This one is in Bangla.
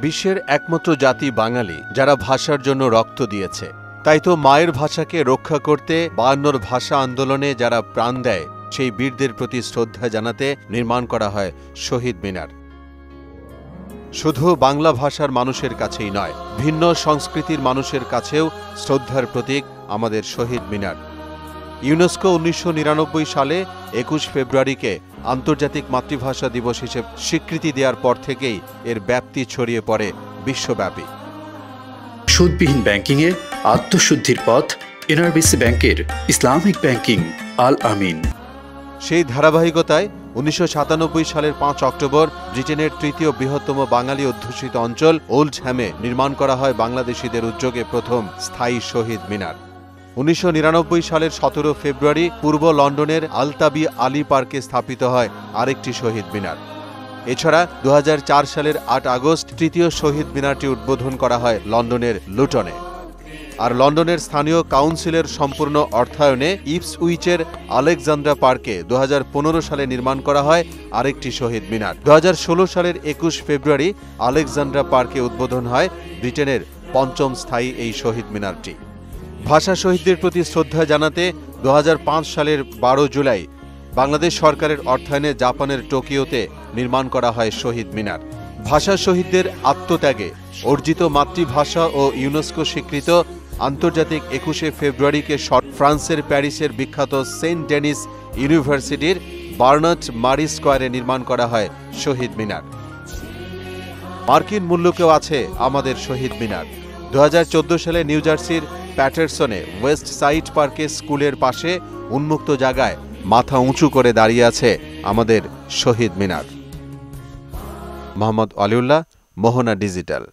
বিশ্বের একমাত্র জাতি বাঙালি যারা ভাষার জন্য রক্ত দিয়েছে। তাই তো মায়ের ভাষাকে রক্ষা করতে ৫২ ভাষা আন্দোলনে যারা প্রাণ দেয় সেই বীরদের প্রতি শ্রদ্ধা জানাতে নির্মাণ করা হয় শহীদ মিনার। শুধু বাংলা ভাষার মানুষের কাছেই নয়, ভিন্ন সংস্কৃতির মানুষের কাছেও শ্রদ্ধার প্রতীক আমাদের শহীদ মিনার। ইউনেস্কো ১৯৯৯ সালে ২১ ফেব্রুয়ারিকে আন্তর্জাতিক মাতৃভাষা দিবস হিসেবে স্বীকৃতি দেওয়ার পর থেকেই এর ব্যাপ্তি ছড়িয়ে পড়ে বিশ্বব্যাপী। সুদবিহীন ব্যাংকিংয়ে আত্মশুদ্ধির পথ এনআরবিসি ব্যাংকের ইসলামিক ব্যাংকিং আল আমিন। সেই ধারাবাহিকতায় ১৯৯৭ সালের ৫ অক্টোবর ব্রিটেনের তৃতীয় বৃহত্তম বাঙালি অধ্যুষিত অঞ্চল ওল্ডহ্যামে নির্মাণ করা হয় বাংলাদেশিদের উদ্যোগে প্রথম স্থায়ী শহীদ মিনার। ১৯৯৯ সালের ১৭ ফেব্রুয়ারি পূর্ব লন্ডনের আলতাবি আলী পার্কে স্থাপিত হয় আরেকটি শহীদ মিনার। এছাড়া ২০০৪ সালের ৮ আগস্ট তৃতীয় শহীদ মিনারটি উদ্বোধন করা হয় লন্ডনের লুটনে। আর লন্ডনের স্থানীয় কাউন্সিলের সম্পূর্ণ অর্থায়নে ইপসউইচের আলেকজান্দ্রা পার্কে ২০১৫ সালে নির্মাণ করা হয় আরেকটি শহীদ মিনার। ২০১৬ সালের ২১ ফেব্রুয়ারি আলেকজান্দ্রা পার্কে উদ্বোধন হয় ব্রিটেনের পঞ্চম স্থায়ী এই শহীদ মিনারটি। ভাষা শহীদদের প্রতি শ্রদ্ধা জানাতে ২০০৫ সালের ১২ জুলাই বাংলাদেশ সরকারের অর্থায়নে জাপানের টোকিওতে নির্মাণ করা হয় শহীদ মিনার। ভাষা শহীদদের আত্মত্যাগে অর্জিত মাতৃভাষা ও ইউনেস্কো স্বীকৃত আন্তর্জাতিক ২১ ফেব্রুয়ারিকে ফ্রান্সের প্যারিসের বিখ্যাত সেন্ট ডেনিস ইউনিভার্সিটির বার্নার্ড মারি স্কয়ারে নির্মাণ করা হয় শহীদ মিনার। মার্কিন মূল্যকেও আছে আমাদের শহীদ মিনার। ২০১৪ সালে নিউ জার্সির প্যাটারসনে ওয়েস্ট সাইড পার্কে স্কুলের পাশে উন্মুক্ত জায়গায় মাথা উঁচু করে দাঁড়িয়ে আছে আমাদের শহীদ মিনার। মোহাম্মদ আলিউল্লাহ, মোহনা ডিজিটাল।